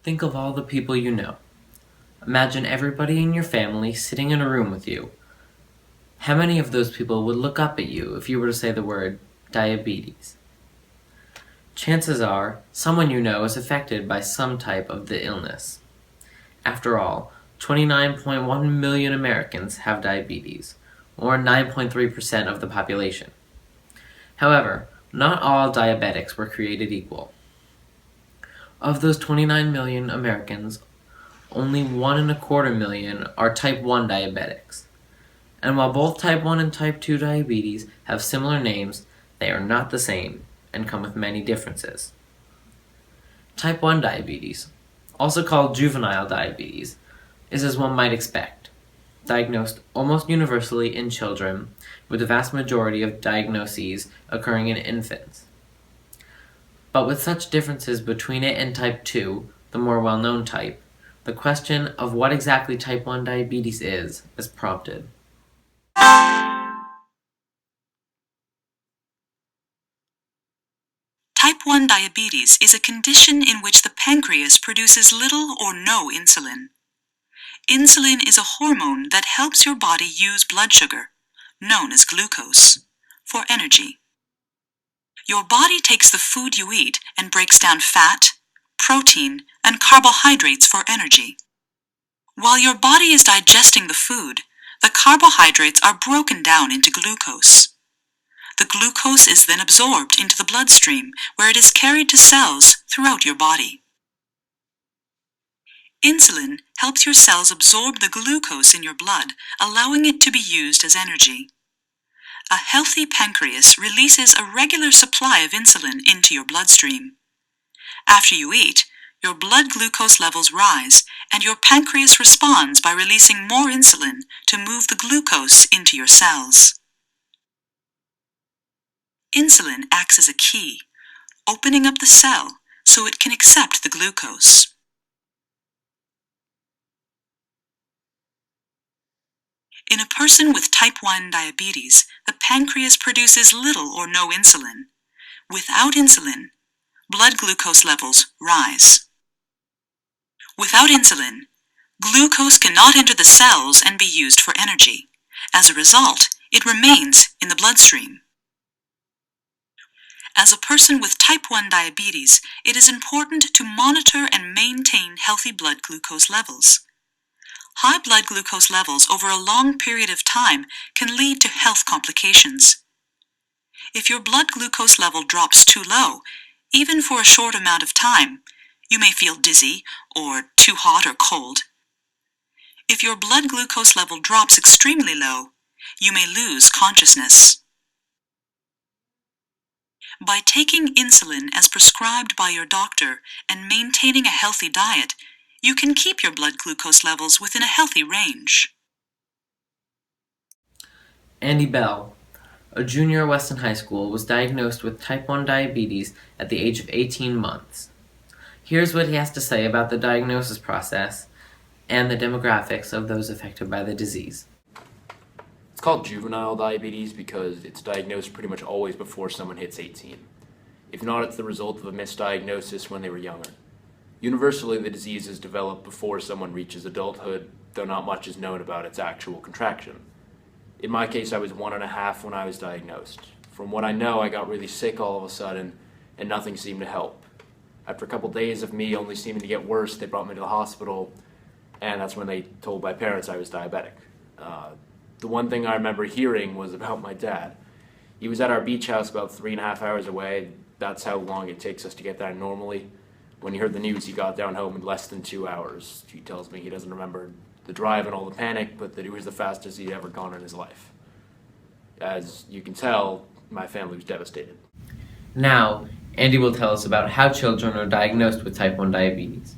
Think of all the people you know. Imagine everybody in your family sitting in a room with you. How many of those people would look up at you if you were to say the word diabetes? Chances are, someone you know is affected by some type of the illness. After all, 29.1 million Americans have diabetes, or 9.3% of the population. However, not all diabetics were created equal. Of those 29 million Americans, only 1.25 million are type 1 diabetics. And while both type 1 and type 2 diabetes have similar names, they are not the same and come with many differences. Type 1 diabetes, also called juvenile diabetes, is as one might expect, diagnosed almost universally in children, with the vast majority of diagnoses occurring in infants. But with such differences between it and type 2, the more well-known type, the question of what exactly type 1 diabetes is prompted. Type 1 diabetes is a condition in which the pancreas produces little or no insulin. Insulin is a hormone that helps your body use blood sugar, known as glucose, for energy. Your body takes the food you eat and breaks down fat, protein, and carbohydrates for energy. While your body is digesting the food, the carbohydrates are broken down into glucose. The glucose is then absorbed into the bloodstream, where it is carried to cells throughout your body. Insulin helps your cells absorb the glucose in your blood, allowing it to be used as energy. A healthy pancreas releases a regular supply of insulin into your bloodstream. After you eat, your blood glucose levels rise, and your pancreas responds by releasing more insulin to move the glucose into your cells. Insulin acts as a key, opening up the cell so it can accept the glucose. In a person with type 1 diabetes, the pancreas produces little or no insulin. Without insulin, blood glucose levels rise. Without insulin, glucose cannot enter the cells and be used for energy. As a result, it remains in the bloodstream. As a person with type 1 diabetes, it is important to monitor and maintain healthy blood glucose levels. High blood glucose levels over a long period of time can lead to health complications. If your blood glucose level drops too low, even for a short amount of time, you may feel dizzy or too hot or cold. If your blood glucose level drops extremely low, you may lose consciousness. By taking insulin as prescribed by your doctor and maintaining a healthy diet, you can keep your blood glucose levels within a healthy range. Andy Bell, a junior at Weston High School, was diagnosed with type 1 diabetes at the age of 18 months. Here's what he has to say about the diagnosis process and the demographics of those affected by the disease. It's called juvenile diabetes because it's diagnosed pretty much always before someone hits 18. If not, it's the result of a misdiagnosis when they were younger. Universally, the disease is developed before someone reaches adulthood, though not much is known about its actual contraction. In my case, I was 1.5 when I was diagnosed. From what I know, I got really sick all of a sudden, and nothing seemed to help. After a couple days of me only seeming to get worse, they brought me to the hospital, and that's when they told my parents I was diabetic. The one thing I remember hearing was about my dad. He was at our beach house about 3.5 hours away. That's how long it takes us to get there normally. When he heard the news, he got down home in less than 2 hours. He tells me he doesn't remember the drive and all the panic, but that it was the fastest he'd ever gone in his life. As you can tell, my family was devastated. Now, Andy will tell us about how children are diagnosed with type 1 diabetes.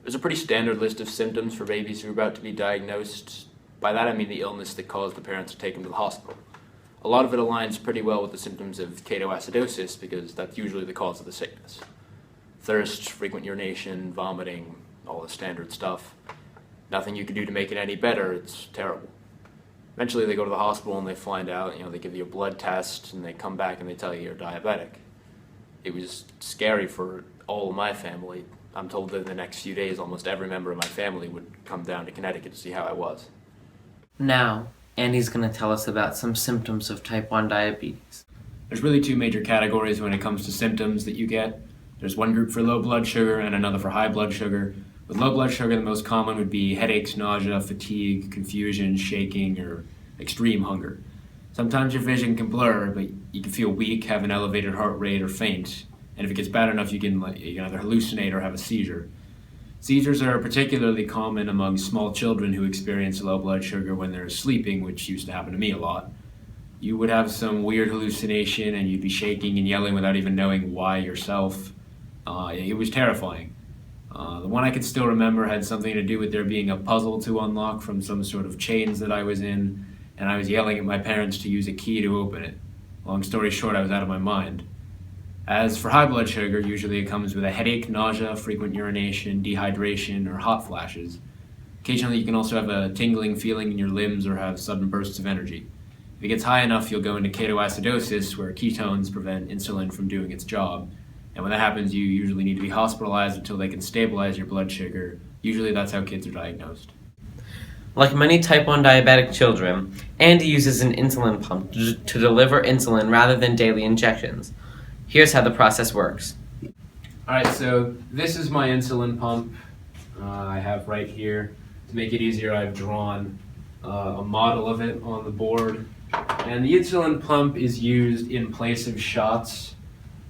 There's a pretty standard list of symptoms for babies who are about to be diagnosed. By that I mean the illness that caused the parents to take them to the hospital. A lot of it aligns pretty well with the symptoms of ketoacidosis because that's usually the cause of the sickness. Thirst, frequent urination, vomiting, all the standard stuff. Nothing you can do to make it any better, it's terrible. Eventually they go to the hospital and they find out, they give you a blood test and they come back and they tell you you're diabetic. It was scary for all of my family. I'm told that in the next few days, almost every member of my family would come down to Connecticut to see how I was. Now, Andy's going to tell us about some symptoms of type 1 diabetes. There's really two major categories when it comes to symptoms that you get. There's one group for low blood sugar and another for high blood sugar. With low blood sugar, the most common would be headaches, nausea, fatigue, confusion, shaking, or extreme hunger. Sometimes your vision can blur, but you can feel weak, have an elevated heart rate, or faint. And if it gets bad enough, you can either hallucinate or have a seizure. Seizures are particularly common among small children who experience low blood sugar when they're sleeping, which used to happen to me a lot. You would have some weird hallucination and you'd be shaking and yelling without even knowing why yourself. It was terrifying. The one I can still remember had something to do with there being a puzzle to unlock from some sort of chains that I was in, and I was yelling at my parents to use a key to open it. Long story short, I was out of my mind. As for high blood sugar, usually it comes with a headache, nausea, frequent urination, dehydration, or hot flashes. Occasionally you can also have a tingling feeling in your limbs or have sudden bursts of energy. If it gets high enough, you'll go into ketoacidosis, where ketones prevent insulin from doing its job. And when that happens, you usually need to be hospitalized until they can stabilize your blood sugar. Usually that's how kids are diagnosed. Like many type 1 diabetic children, Andy uses an insulin pump to deliver insulin rather than daily injections. Here's how the process works. Alright, so this is my insulin pump I have right here. To make it easier, I've drawn a model of it on the board. And the insulin pump is used in place of shots.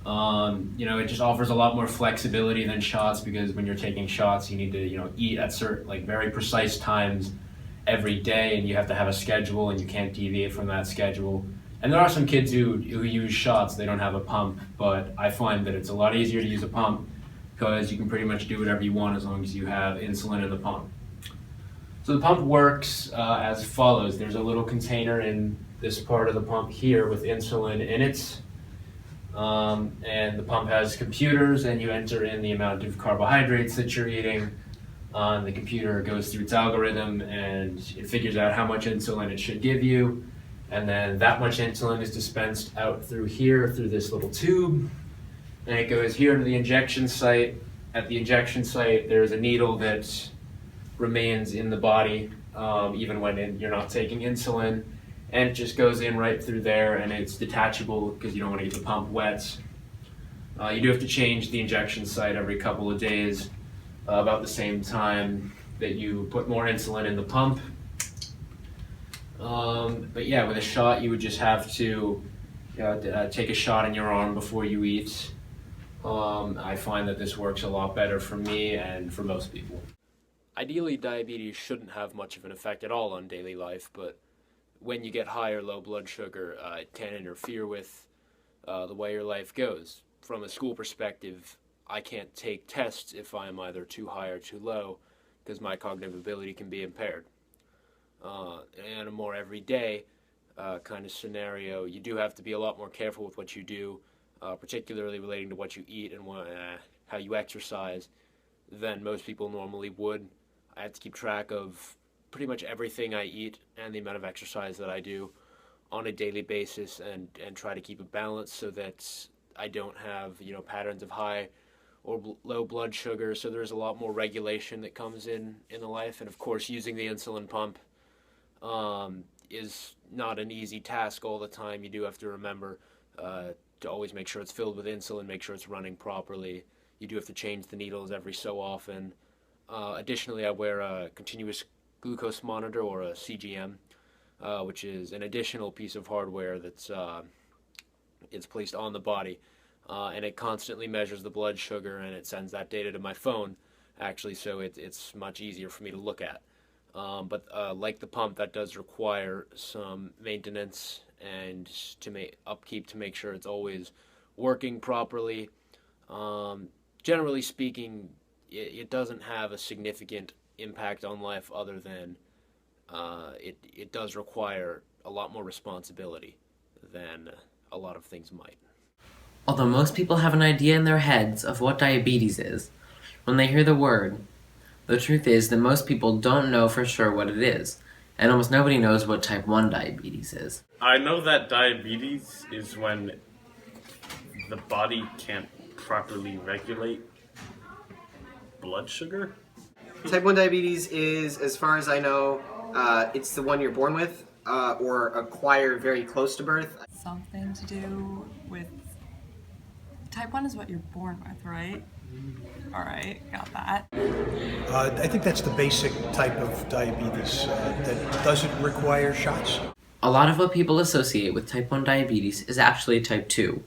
It just offers a lot more flexibility than shots, because when you're taking shots, you need to, eat at certain, very precise times every day, and you have to have a schedule, and you can't deviate from that schedule. And there are some kids who use shots, they don't have a pump, but I find that it's a lot easier to use a pump because you can pretty much do whatever you want as long as you have insulin in the pump. So the pump works as follows. There's a little container in this part of the pump here with insulin in it. And the pump has computers, and you enter in the amount of carbohydrates that you're eating. The computer goes through its algorithm and it figures out how much insulin it should give you. And then that much insulin is dispensed out through here, through this little tube. And it goes here to the injection site. At the injection site, there's a needle that remains in the body, even when you're not taking insulin. And it just goes in right through there, and it's detachable because you don't want to get the pump wet. You do have to change the injection site every couple of days, about the same time that you put more insulin in the pump. But yeah, with a shot, you would just have to take a shot in your arm before you eat. I find that this works a lot better for me and for most people. Ideally, diabetes shouldn't have much of an effect at all on daily life, but when you get high or low blood sugar, it can interfere with the way your life goes. From a school perspective, I can't take tests if I'm either too high or too low, because my cognitive ability can be impaired. In a more everyday kind of scenario, you do have to be a lot more careful with what you do, particularly relating to what you eat and how you exercise, than most people normally would. I have to keep track of pretty much everything I eat and the amount of exercise that I do on a daily basis, and try to keep a balance so that I don't have patterns of high or low blood sugar. So there's a lot more regulation that comes in the life, and of course using the insulin pump is not an easy task all the time. You do have to remember to always make sure it's filled with insulin, make sure it's running properly. You do have to change the needles every so often. Additionally, I wear a continuous glucose monitor, or a CGM, which is an additional piece of hardware that's it's placed on the body, and it constantly measures the blood sugar, and it sends that data to my phone, actually, so it's much easier for me to look at. But like the pump, that does require some maintenance and upkeep to make sure it's always working properly. Generally speaking, it doesn't have a significant impact on life, other than it does require a lot more responsibility than a lot of things might. Although most people have an idea in their heads of what diabetes is, when they hear the word, the truth is that most people don't know for sure what it is, and almost nobody knows what type 1 diabetes is. I know that diabetes is when the body can't properly regulate blood sugar? Type 1 diabetes is, as far as I know, it's the one you're born with or acquire very close to birth. Something to do with type 1 is what you're born with, right? All right, got that. I think that's the basic type of diabetes that doesn't require shots. A lot of what people associate with type 1 diabetes is actually type 2,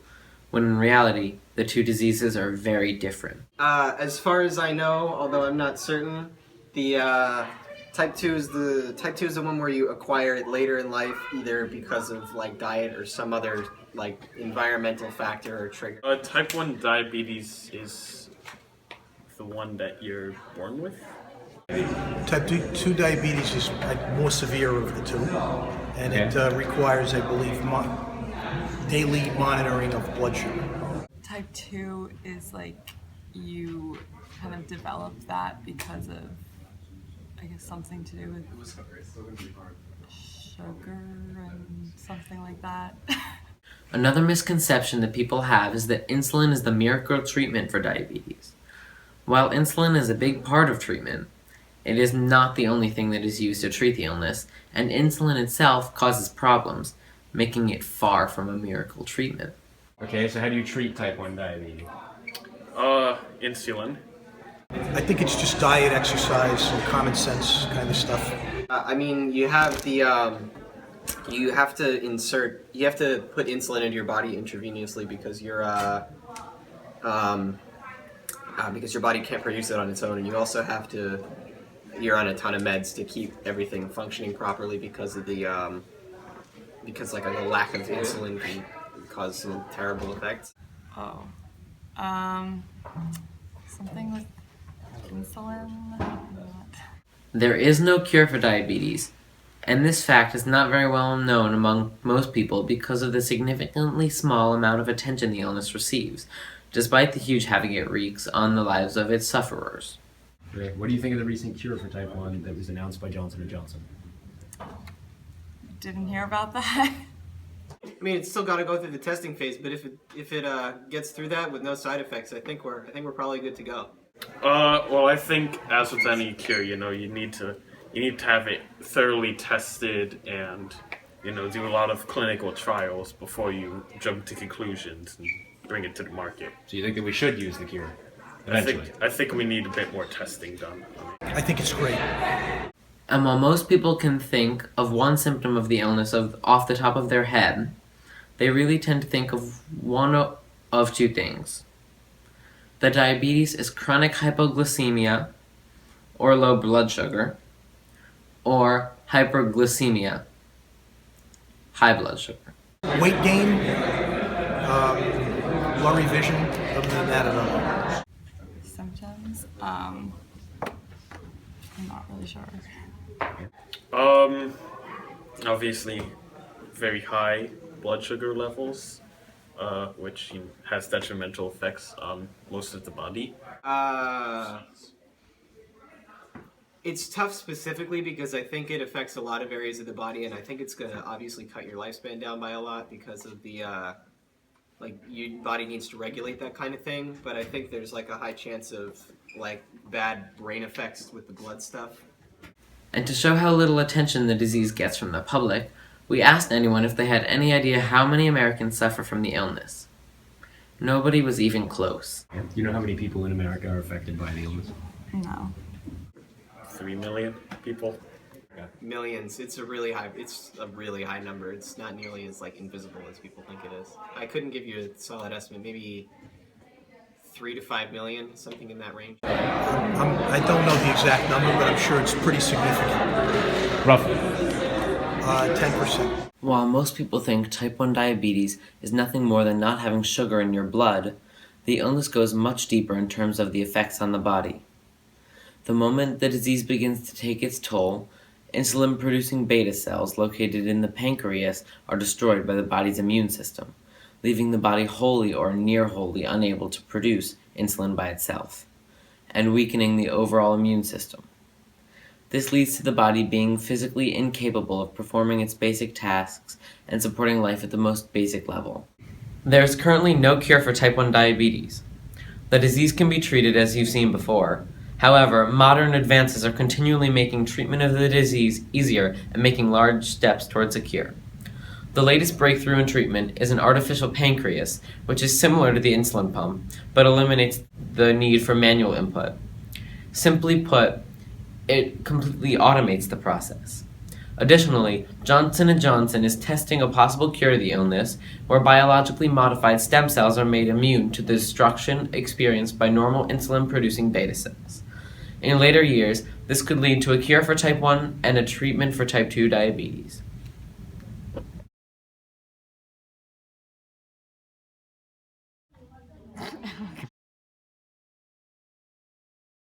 when in reality, the two diseases are very different. As far as I know, although I'm not certain, the type 2 is the one where you acquire it later in life, either because of like diet or some other like environmental factor or trigger. Type 1 diabetes is the one that you're born with? Type 2 diabetes is like more severe of the two, and it requires, I believe, daily monitoring of blood sugar. Type 2 is like you kind of develop that because of, I guess, something to do with sugar and something like that. Another misconception that people have is that insulin is the miracle treatment for diabetes. While insulin is a big part of treatment, it is not the only thing that is used to treat the illness, and insulin itself causes problems, making it far from a miracle treatment. Okay, so how do you treat type 1 diabetes? Insulin. I think it's just diet, exercise, and common sense kind of stuff. I mean, you have the you have to put insulin into your body intravenously because because your body can't produce it on its own, and you also you're on a ton of meds to keep everything functioning properly because of the lack of insulin can cause some terrible effects. Oh. Something with insulin? There is no cure for diabetes, and this fact is not very well known among most people because of the significantly small amount of attention the illness receives, despite the huge havoc it wreaks on the lives of its sufferers. Okay. What do you think of the recent cure for type 1 that was announced by Johnson & Johnson? Didn't hear about that. I mean, it's still got to go through the testing phase, but if it gets through that with no side effects, I think we're probably good to go. Well, I think as with any cure, you need to have it thoroughly tested and, do a lot of clinical trials before you jump to conclusions and bring it to the market. So you think that we should use the cure eventually? I think we need a bit more testing done. I think it's great. And while most people can think of one symptom of the illness off the top of their head, they really tend to think of one of two things. The diabetes is chronic hypoglycemia, or low blood sugar, or hyperglycemia, high blood sugar. Weight gain, blurry vision, other than that, I don't know. Symptoms? I'm not really sure. Obviously, very high blood sugar levels, which has detrimental effects on most of the body. It's tough specifically because I think it affects a lot of areas of the body, and I think it's going to obviously cut your lifespan down by a lot because of the, your body needs to regulate that kind of thing, but I think there's a high chance of, bad brain effects with the blood stuff. And to show how little attention the disease gets from the public, we asked anyone if they had any idea how many Americans suffer from the illness. Nobody was even close. Do you know how many people in America are affected by the illness? No. 3 million people. Millions. It's a really high number. It's not nearly as invisible as people think it is. I couldn't give you a solid estimate. Maybe 3 to 5 million, something in that range. I don't know the exact number, but I'm sure it's pretty significant. Roughly. 10%. While most people think type 1 diabetes is nothing more than not having sugar in your blood, the illness goes much deeper in terms of the effects on the body. The moment the disease begins to take its toll, insulin-producing beta cells located in the pancreas are destroyed by the body's immune system, leaving the body wholly or near wholly unable to produce insulin by itself, and weakening the overall immune system. This leads to the body being physically incapable of performing its basic tasks and supporting life at the most basic level. There is currently no cure for type 1 diabetes. The disease can be treated as you've seen before, However, modern advances are continually making treatment of the disease easier and making large steps towards a cure. The latest breakthrough in treatment is an artificial pancreas, which is similar to the insulin pump, but eliminates the need for manual input. Simply put, it completely automates the process. Additionally, Johnson & Johnson is testing a possible cure to the illness, where biologically modified stem cells are made immune to the destruction experienced by normal insulin-producing beta cells. In later years, this could lead to a cure for type 1 and a treatment for type 2 diabetes.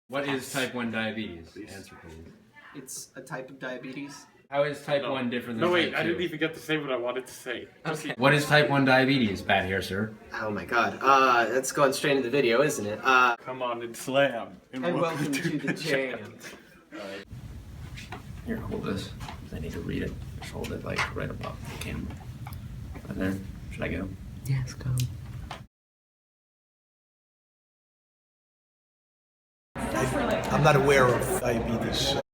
What is type 1 diabetes? Answer, please. It's a type of diabetes. How is type 1 different than No, wait, type 2? I didn't even get to say what I wanted to say. Okay. What is type 1 diabetes? Bad hair, sir. Oh my god. That's going straight into the video, isn't it? Come on and slam. And welcome to the jam. Here, hold this. I need to read it. Just hold it like right above the camera. Right there. Should I go? Yes, go. I'm not aware of diabetes.